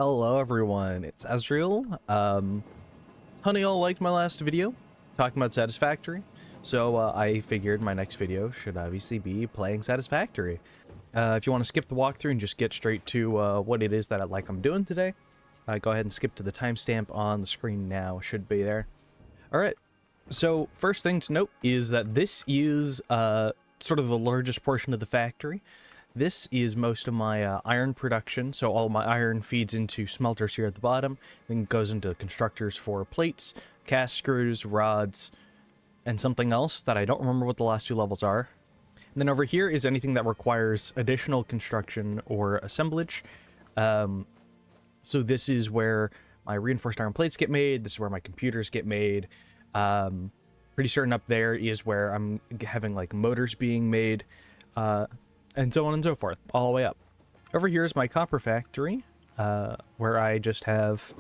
Hello everyone, it's Ezreal. Honey all liked my last video talking about Satisfactory, so I figured my next video should obviously be playing Satisfactory. If you want to skip the walkthrough and just get straight to what it is that I'm doing today, go ahead and skip to the timestamp on the screen now. It should be there. Alright, so first thing to note is that this is sort of the largest portion of the factory. This is most of my iron production, so all my iron feeds into smelters here at the bottom, then goes into constructors for plates, cast screws, rods, and something else that I don't remember what the last two levels are. And then over here is anything that requires additional construction or assemblage. So this is where my reinforced iron plates get made, this is where my computers get made. Pretty certain up there is where I'm having like motors being made, and so on and so forth, all the way up. Over here is my copper factory, where I just have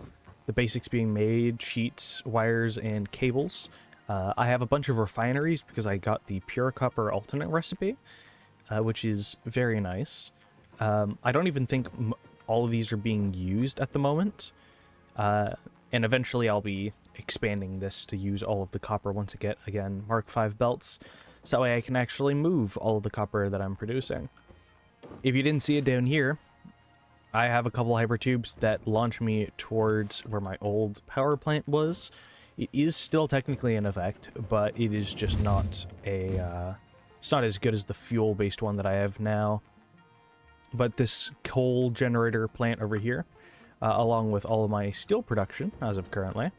the basics being made, sheets, wires, and cables. I have a bunch of refineries because I got the pure copper alternate recipe, which is very nice. I don't even think all of these are being used at the moment, and eventually I'll be expanding this to use all of the copper once I get, again, Mark V belts. So that way I can actually move all of the copper that I'm producing. If you didn't see it down here, I have a couple hypertubes that launch me towards where my old power plant was. It is still technically in effect, but it is just not a, it's not as good as the fuel-based one that I have now. But this coal generator plant over here, along with all of my steel production as of currently,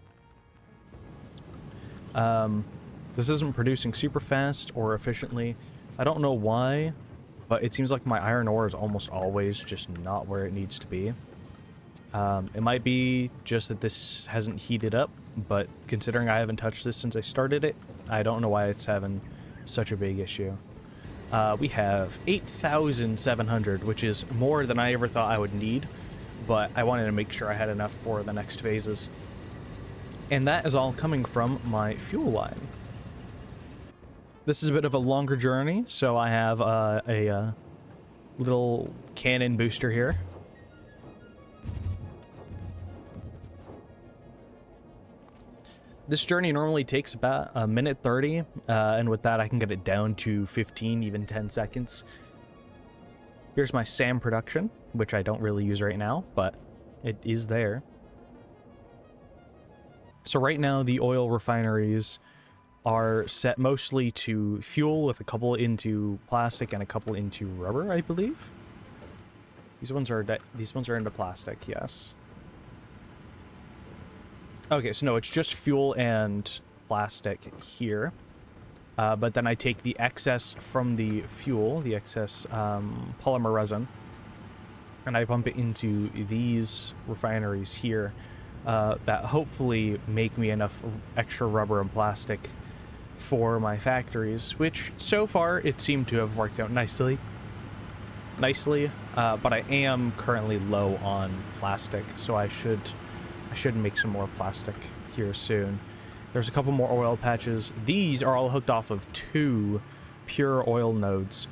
this isn't producing super fast or efficiently. I don't know why, but it seems like my iron ore is almost always just not where it needs to be. It might be just that this hasn't heated up, but considering I haven't touched this since I started it, I don't know why it's having such a big issue. We have 8,700, which is more than I ever thought I would need, but I wanted to make sure I had enough for the next phases. And that is all coming from my fuel line. This is a bit of a longer journey, so I have a little cannon booster here. This journey normally takes about a minute 30, and with that I can get it down to 15, even 10 seconds. Here's my SAM production, which I don't really use right now, but it is there. So right now the oil refineries are set mostly to fuel, with a couple into plastic and a couple into rubber, I believe. These ones are into plastic, yes. Okay, so no, it's just fuel and plastic here. But then I take the excess from the fuel, the excess polymer resin, and I pump it into these refineries here that hopefully make me enough extra rubber and plastic for my factories, which so far it seemed to have worked out nicely. But I am currently low on plastic, so I should make some more plastic here soon. There's a couple more oil patches. These are all hooked off of 2 pure oil nodes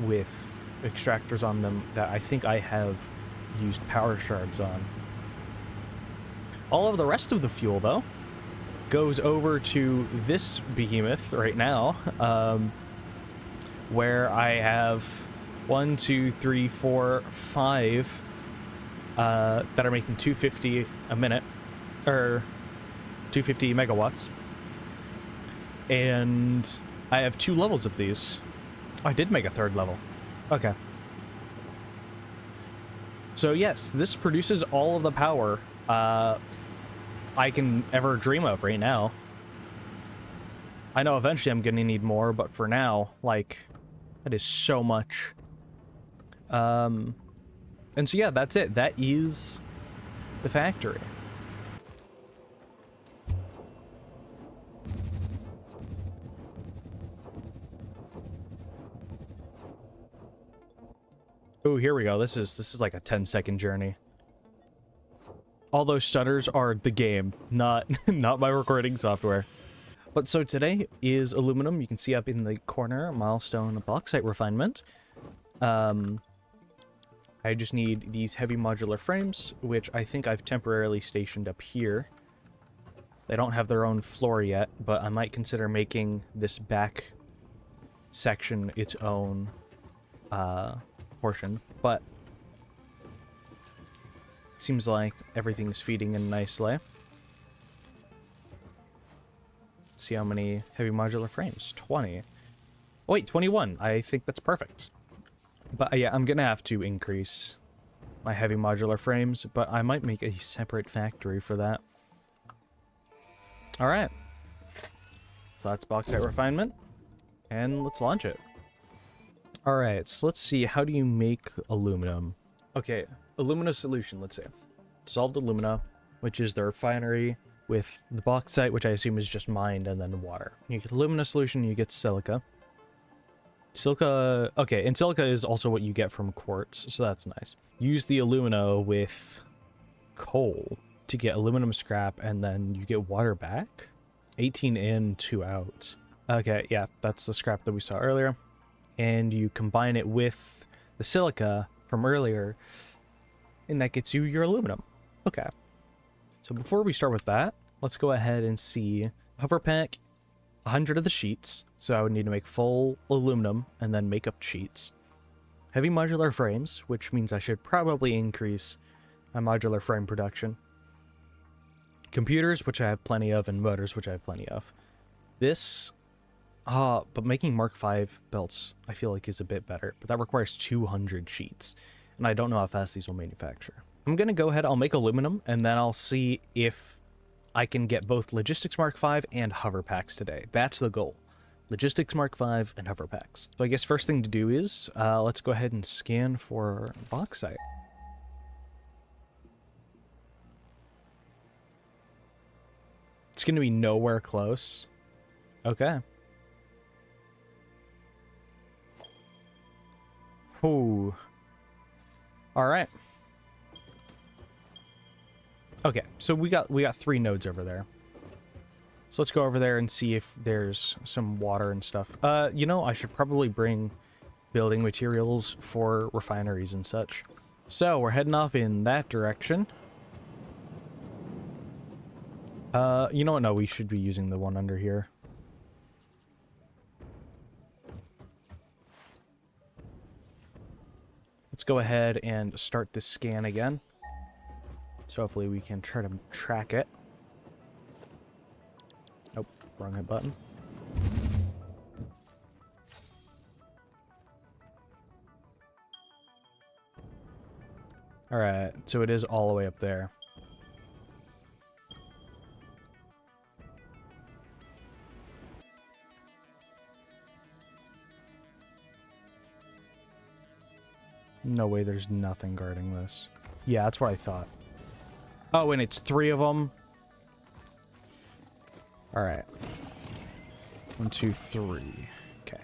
with extractors on them that I think I have used power shards on. All of the rest of the fuel, though, goes over to this behemoth right now, where I have 1, 2, 3, 4, 5 that are making 250 a minute, or 250 megawatts. And I have 2 levels of these. Oh, I did make a 3rd level. Okay. So yes, this produces all of the power I can ever dream of right now. I know eventually I'm gonna need more, but for now, like, that is so much. And so yeah, that's it. That is the factory. Oh, here we go. This is like a 10-second journey. All those shutters are the game, not my recording software. But so today is aluminum. You can see up in the corner, milestone bauxite refinement. I just need these heavy modular frames, which I think I've temporarily stationed up here. They don't have their own floor yet, but I might consider making this back section its own portion. But seems like everything's feeding in nicely. Let's see how many heavy modular frames. 20. Oh, wait, 21. I think that's perfect. But yeah, I'm gonna have to increase my heavy modular frames, but I might make a separate factory for that. Alright. So that's bauxite refinement. And let's launch it. Alright, so let's see, how do you make aluminum? Okay, alumina solution, let's say. Dissolved alumina, which is the refinery, with the bauxite, which I assume is just mined, and then water. You get alumina solution, you get silica. Silica, okay, and silica is also what you get from quartz, so that's nice. Use the alumina with coal to get aluminum scrap, and then you get water back? 18 in, 2 out. Okay, yeah, that's the scrap that we saw earlier. And you combine it with the silica from earlier, and that gets you your aluminum. Okay. So before we start with that, let's go ahead and see Hoverpack, 100 of the sheets. So I would need to make full aluminum and then make up sheets. Heavy modular frames, which means I should probably increase my modular frame production. Computers, which I have plenty of, and motors, which I have plenty of. This, but making Mark V belts, I feel like is a bit better, but that requires 200 sheets, and I don't know how fast these will manufacture. I'm gonna go ahead, I'll make aluminum, and then I'll see if I can get both Logistics Mark V and Hoverpacks today. That's the goal. Logistics Mark V and Hoverpacks. So I guess first thing to do is, let's go ahead and scan for bauxite. It's gonna be nowhere close. Okay. Ooh. Alright. Okay, so we got 3 nodes over there. So let's go over there and see if there's some water and stuff. You know, I should probably bring building materials for refineries and such. So we're heading off in that direction. You know what? No, we should be using the one under here. Let's go ahead and start this scan again. So hopefully we can try to track it. Oh, wrong hit button. Alright, so it is all the way up there. No way there's nothing guarding this. Yeah, that's what I thought. Oh, and it's 3 of them. Alright. 1, 2, 3. Okay.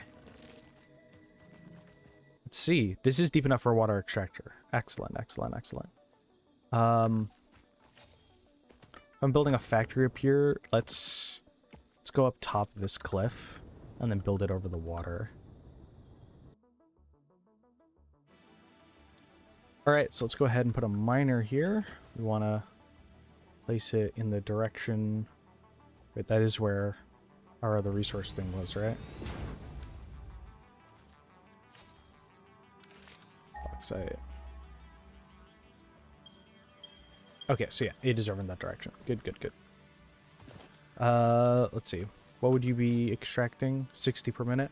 Let's see. This is deep enough for a water extractor. Excellent, excellent, excellent. I'm building a factory up here. Let's go up top of this cliff and then build it over the water. Alright, so let's go ahead and put a miner here. We want to place it in the direction... Wait, that is where our other resource thing was, right? Bauxite. Okay, so yeah, it is over in that direction. Good, good, good. Let's see. What would you be extracting? 60 per minute?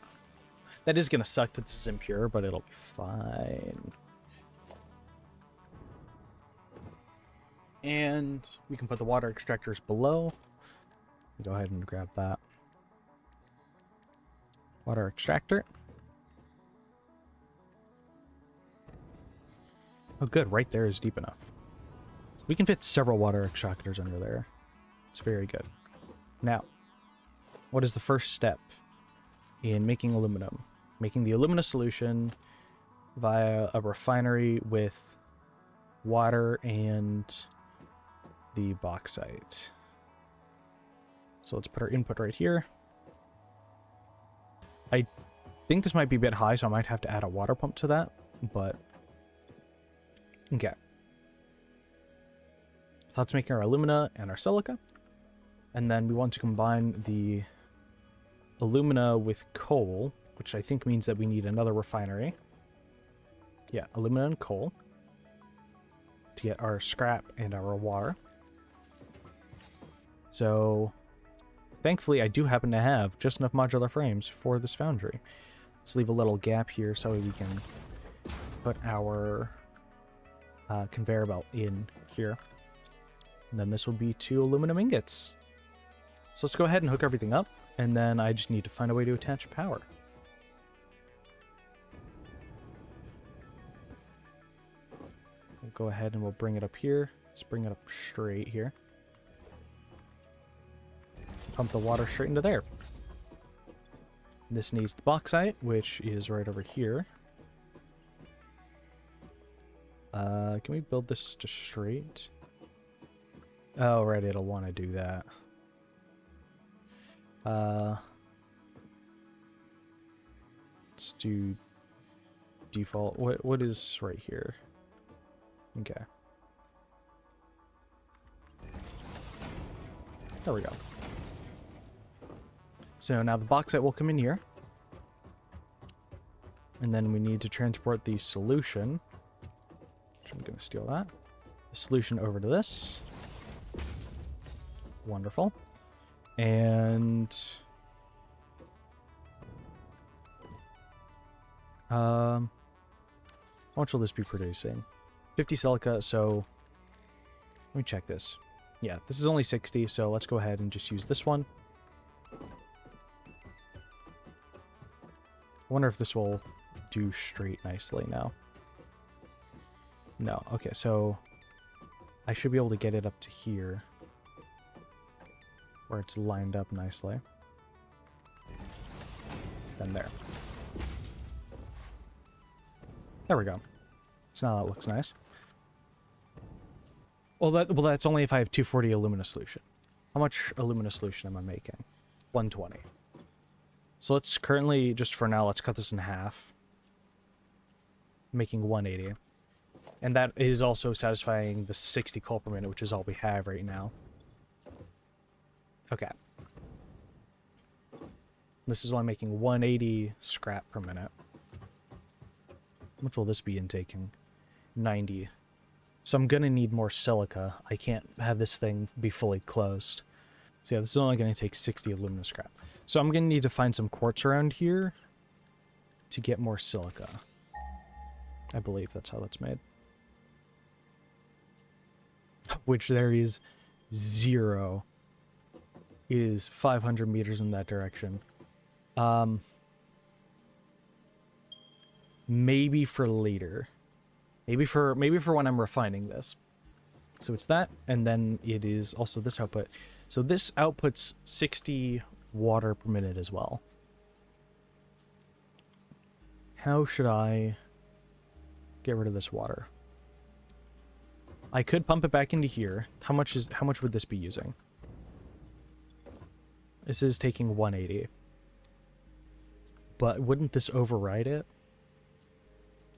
That is gonna suck that this is impure, but it'll be fine. And we can put the water extractors below. Go ahead and grab that. Water extractor. Oh good, right there is deep enough. We can fit several water extractors under there. It's very good. Now, what is the first step in making aluminum? Making the alumina solution via a refinery with water and the bauxite. So let's put our input right here. I think this might be a bit high, so I might have to add a water pump to that, but Okay. That's making our alumina and our silica. And then we want to combine the alumina with coal, which I think means that we need another refinery. Yeah, alumina and coal to get our scrap and our water. So, thankfully, I do happen to have just enough modular frames for this foundry. Let's leave a little gap here so we can put our conveyor belt in here. And then this will be 2 aluminum ingots. So let's go ahead and hook everything up, and then I just need to find a way to attach power. We'll go ahead and we'll bring it up here. Let's bring it up straight here. Pump the water straight into there. This needs the bauxite, which is right over here. Can we build this just straight? Oh, right, it'll want to do that. Let's do default. What is right here? Okay. There we go. So now the bauxite will come in here. And then we need to transport the solution. I'm going to steal that. The solution over to this. Wonderful. And how much will this be producing? 50 silica, so let me check this. Yeah, this is only 60, so let's go ahead and just use this one. I wonder if this will do straight nicely now. No, okay, so I should be able to get it up to here, where it's lined up nicely. Then there. There we go. So now that looks nice. Well, that's only if I have 240 alumina solution. How much alumina solution am I making? 120. So let's currently, just for now, let's cut this in half. Making 180. And that is also satisfying the 60 coal per minute, which is all we have right now. Okay. This is only making 180 scrap per minute. How much will this be intaking? 90. So I'm gonna need more silica. I can't have this thing be fully closed. So yeah, this is only gonna take 60 aluminum scrap. So I'm gonna need to find some quartz around here to get more silica. I believe that's how that's made. Which there is 0. It is 500 meters in that direction. Maybe for later. Maybe for when I'm refining this. So it's that, and then it is also this output. So this outputs 60 water per minute as well. How should I get rid of this water? I could pump it back into here. How much would this be using? This is taking 180. But wouldn't this override it?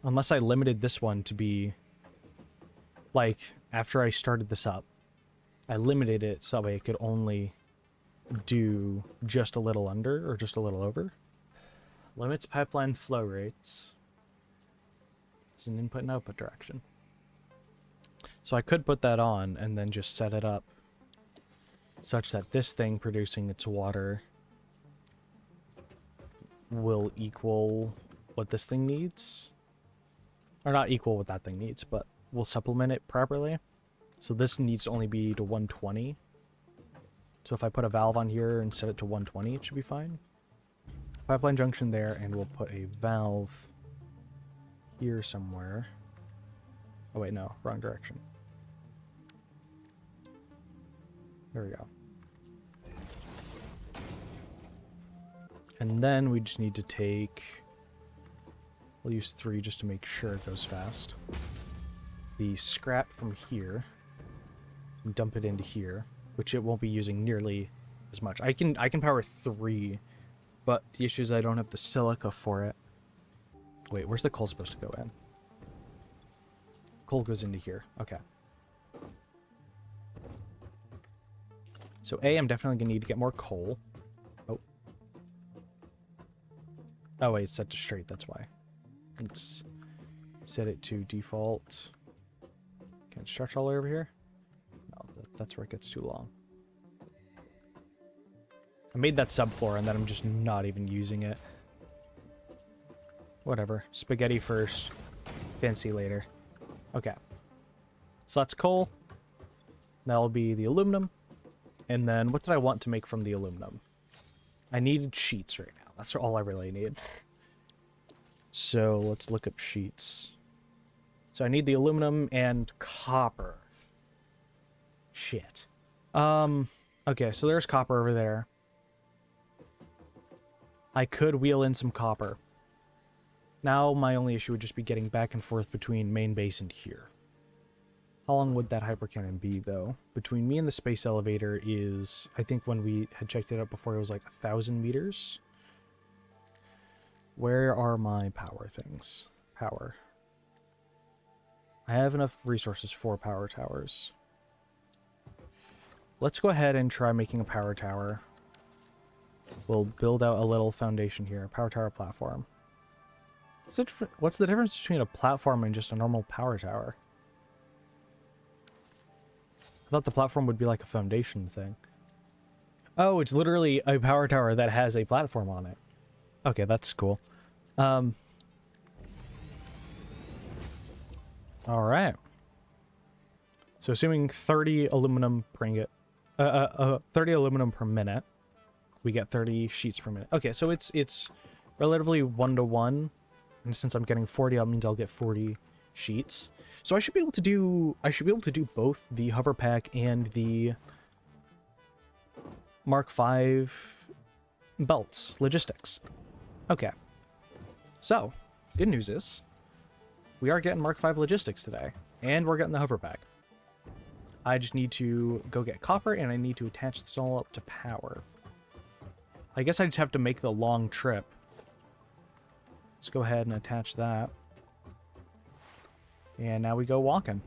Unless I limited this one to be, like, after I started this up, I limited it so that I could only do just a little under or just a little over. Limits pipeline flow rates. It's an input and output direction. So I could put that on and then just set it up such that this thing producing its water will equal what this thing needs. Or not equal what that thing needs, but will supplement it properly. So this needs to only be to 120. So if I put a valve on here and set it to 120, it should be fine. Pipeline junction there, and we'll put a valve here somewhere. Oh wait, no, wrong direction. There we go. And then we just need to take... We'll use 3 just to make sure it goes fast. The scrap from here. And dump it into here, which it won't be using nearly as much. I can power 3, but the issue is I don't have the silica for it. Wait, where's the coal supposed to go in? Coal goes into here. Okay. So A, I'm definitely going to need to get more coal. Oh. Oh, wait, it's set to straight. That's why. Let's set it to default. Can it stretch all the way over here? No, that's where it gets too long. I made that subfloor and then I'm just not even using it. Whatever. Spaghetti first. Fancy later. Okay. So that's coal. That'll be the aluminum. And then what did I want to make from the aluminum? I needed sheets right now. That's all I really need. So let's look up sheets. So I need the aluminum and copper. Shit. Okay, so there's copper over there. I could wheel in some copper. Now my only issue would just be getting back and forth between main base and here. How long would that hypercannon be, though? Between me and the space elevator is, I think when we had checked it out before, it was like 1,000 meters. Where are my power things? Power. I have enough resources for power towers. Let's go ahead and try making a power tower. We'll build out a little foundation here. Power tower platform. What's the difference between a platform and just a normal power tower? I thought the platform would be like a foundation thing. Oh, it's literally a power tower that has a platform on it. Okay, that's cool. Alright. So assuming 30 aluminum per ingot, 30 aluminum per minute, we get 30 sheets per minute. Okay, so it's relatively 1-to-1. And since I'm getting 40, that means I'll get 40 sheets. So I should be able to do both the Hoverpack and the Mark V belts logistics. Okay. So, good news is we are getting Mark V logistics today, and we're getting the Hoverpack. I just need to go get copper, and I need to attach this all up to power. I guess I just have to make the long trip. Let's go ahead and attach that. And now we go walking.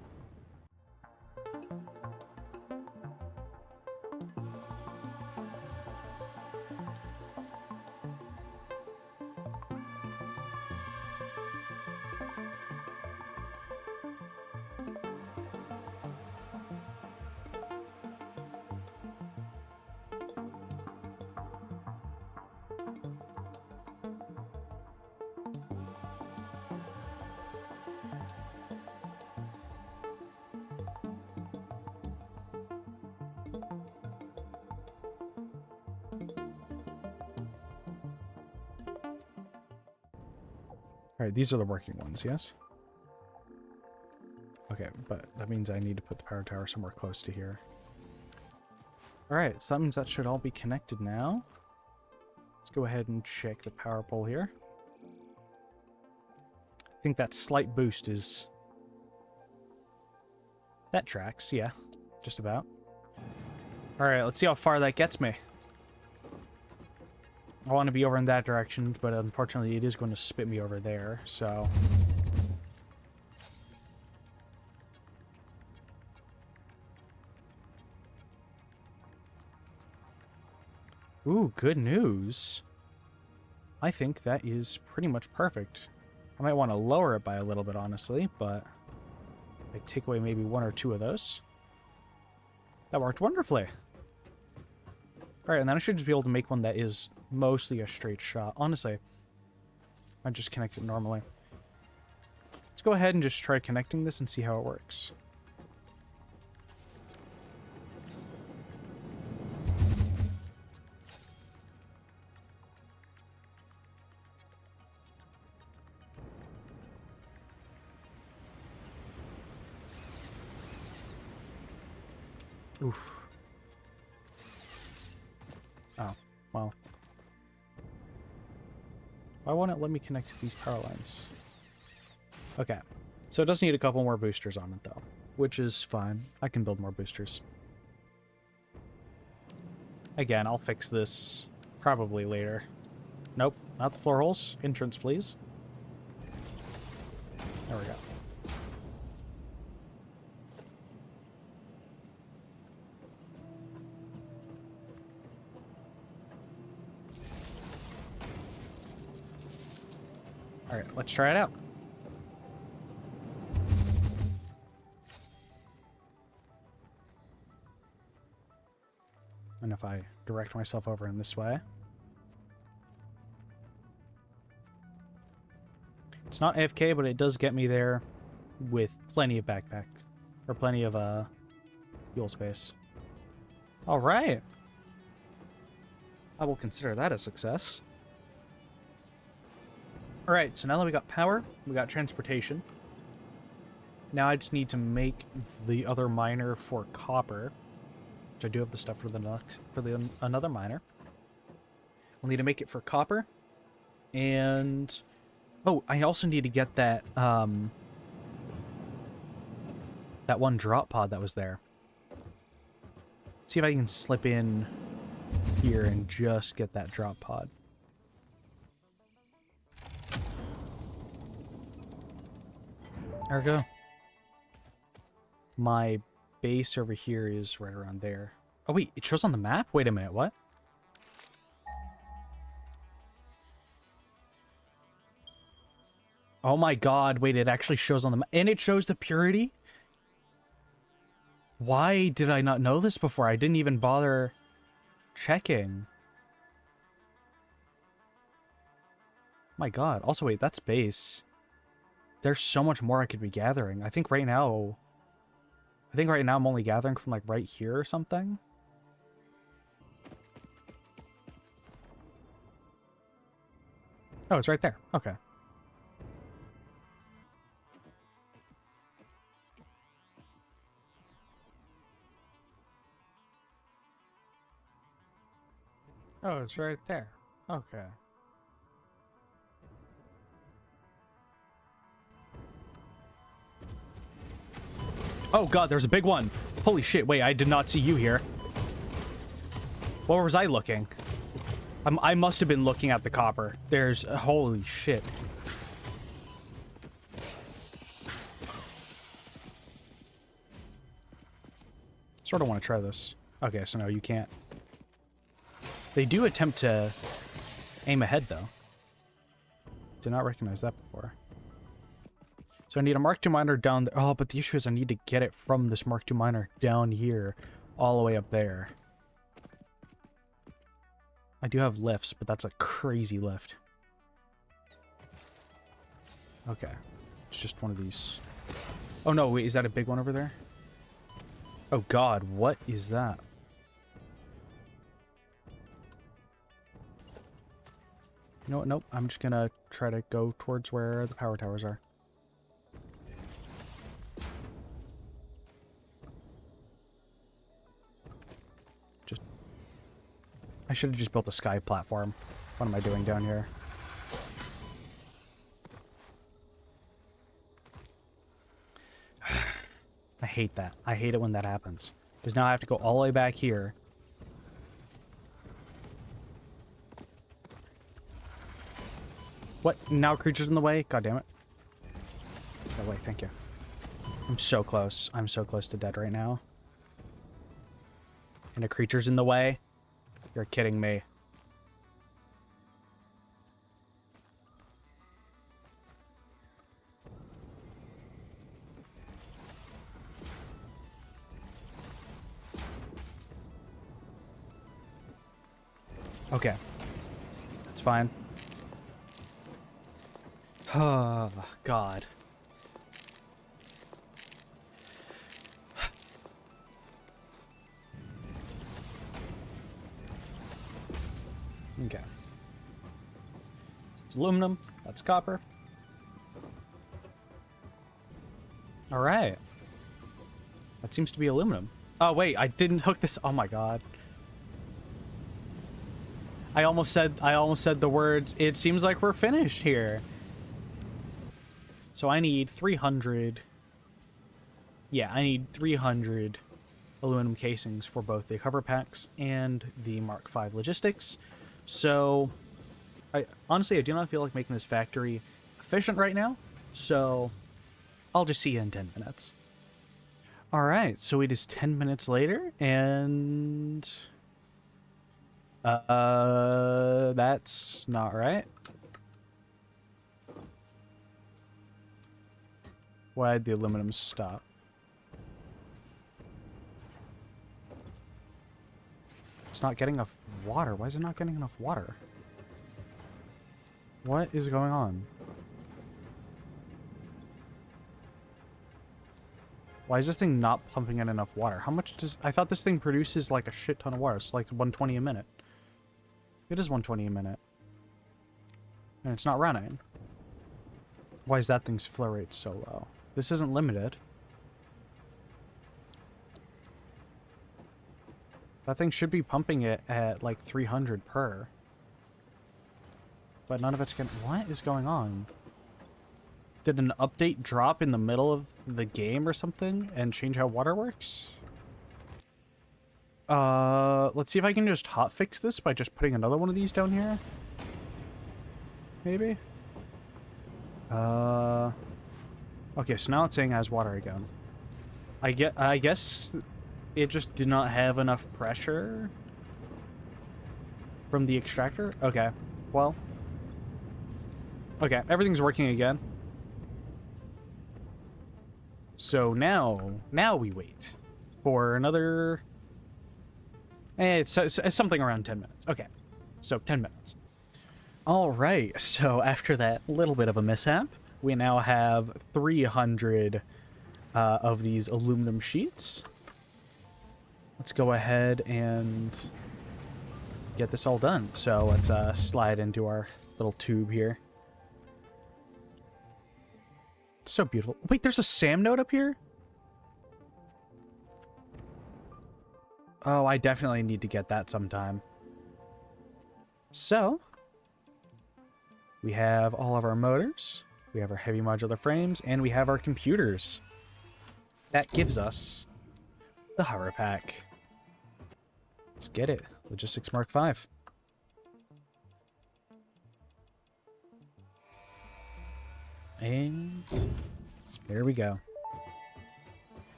Alright, these are the working ones, yes? Okay, but that means I need to put the power tower somewhere close to here. Alright, so that means that should all be connected now. Let's go ahead and check the power pole here. I think that slight boost is... That tracks, yeah. Just about. Alright, let's see how far that gets me. I want to be over in that direction, but unfortunately it is going to spit me over there, so... Ooh, good news. I think that is pretty much perfect. I might want to lower it by a little bit, honestly, but I take away maybe 1 or 2 of those. That worked wonderfully. Alright, and then I should just be able to make one that is mostly a straight shot. Honestly, I just connect it normally. Let's go ahead and just try connecting this and see how it works. Oof. Oh, well. Why won't it let me connect to these power lines? Okay. So it does need a couple more boosters on it, though. Which is fine. I can build more boosters. Again, I'll fix this probably later. Nope, not the floor holes. Entrance, please. There we go. All right, let's try it out. And if I direct myself over in this way. It's not AFK, but it does get me there with plenty of backpacks. Or plenty of fuel space. Alright. I will consider that a success. Alright, so now that we got power, we got transportation. Now I just need to make the other miner for copper. Which I do have the stuff for the another miner. I'll need to make it for copper. And oh, I also need to get that that one drop pod that was there. See if I can slip in here and just get that drop pod. There we go. My base over here is right around there. Oh wait, it shows on the map? Wait a minute, what? Oh my god, wait, it actually shows on the map. And it shows the purity? Why did I not know this before? I didn't even bother checking. My god. Also, wait, that's base. There's so much more I could be gathering. I think right now I'm only gathering from like right here or something. Oh, it's right there. Okay. Oh, it's right there. Okay. Oh god, there's a big one. Holy shit, wait, I did not see you here. Where was I looking? I must have been looking at the copper. There's... holy shit. Sort of want to try this. Okay, so no, you can't. They do attempt to aim ahead, though. Did not recognize that before. So I need a Mark II miner down there. Oh, but the issue is I need to get it from this Mark II miner down here, all the way up there. I do have lifts, but that's a crazy lift. Okay. It's just one of these. Oh no, wait, is that a big one over there? Oh god, what is that? You know what? Nope. I'm just gonna try to go towards where the power towers are. I should have just built a sky platform. What am I doing down here? I hate that. I hate it when that happens. Because now I have to go all the way back here. What? Now creatures in the way? God damn it. That way, thank you. I'm so close. I'm so close to dead right now. And a creature's in the way? You're kidding me. Okay. That's fine. Oh, God. Okay. It's aluminum. That's copper. All right. That seems to be aluminum. Oh, wait. I didn't hook this. Oh, my God. I almost said the words, it seems like we're finished here. So I need 300. Yeah, I need 300 aluminum casings for both the Hoverpacks and the Mark V logistics. So, honestly, I do not feel like making this factory efficient right now, so I'll just see you in 10 minutes. Alright, so it is 10 minutes later, and... that's not right. Why'd the aluminum stop? It's not getting enough water. Why is it not getting enough water? What is going on? Why is this thing not pumping in enough water? How much does... I thought this thing produces like a shit ton of water. It's like 120 a minute. It is 120 a minute. And it's not running. Why is that thing's flow rate so low? This isn't limited. That thing should be pumping it at like 300 per. But none of it's getting... What is going on? Did an update drop in the middle of the game or something and change how water works? Let's see if I can just hotfix this by just putting another one of these down here. Maybe? Okay, so now it's saying it has water again. I guess it just did not have enough pressure from the extractor? Okay, well. Okay, everything's working again. So now we wait for another... it's something around 10 minutes. Okay, so 10 minutes. All right, so after that little bit of a mishap, we now have 300 of these aluminum sheets. Let's go ahead and get this all done. So let's slide into our little tube here. So beautiful. Wait, there's a SAM node up here? Oh, I definitely need to get that sometime. So, we have all of our motors, we have our heavy modular frames, and we have our computers. That gives us the Hoverpack. Let's get it. Logistics Mark V. And there we go.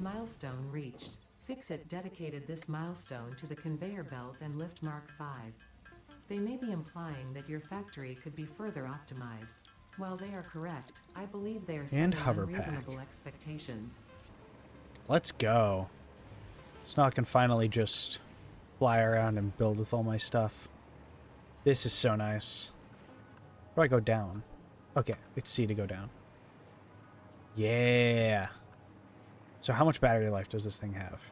Milestone reached. Fixit dedicated this milestone to the conveyor belt and lift Mark V. They may be implying that your factory could be further optimized. While they are correct, I believe they are setting unreasonable expectations. Let's go. So now I can finally just fly around and build with all my stuff. This is so nice. Where do I go down? Okay, it's C to go down. Yeah. So how much battery life does this thing have?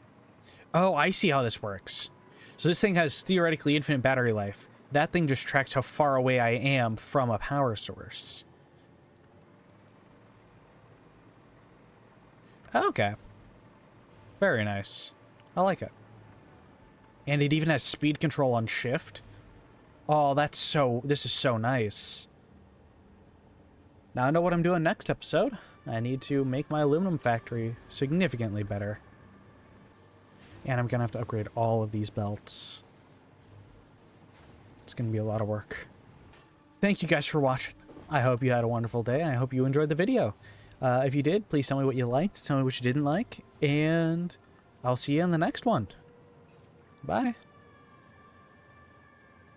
Oh, I see how this works. So this thing has theoretically infinite battery life. That thing just tracks how far away I am from a power source. Okay. Very nice. I like it. And it even has speed control on shift. Oh, that's so... This is so nice. Now I know what I'm doing next episode. I need to make my aluminum factory significantly better. And I'm going to have to upgrade all of these belts. It's going to be a lot of work. Thank you guys for watching. I hope you had a wonderful day. I hope you enjoyed the video. If you did, please tell me what you liked. Tell me what you didn't like. And I'll see you in the next one. Bye.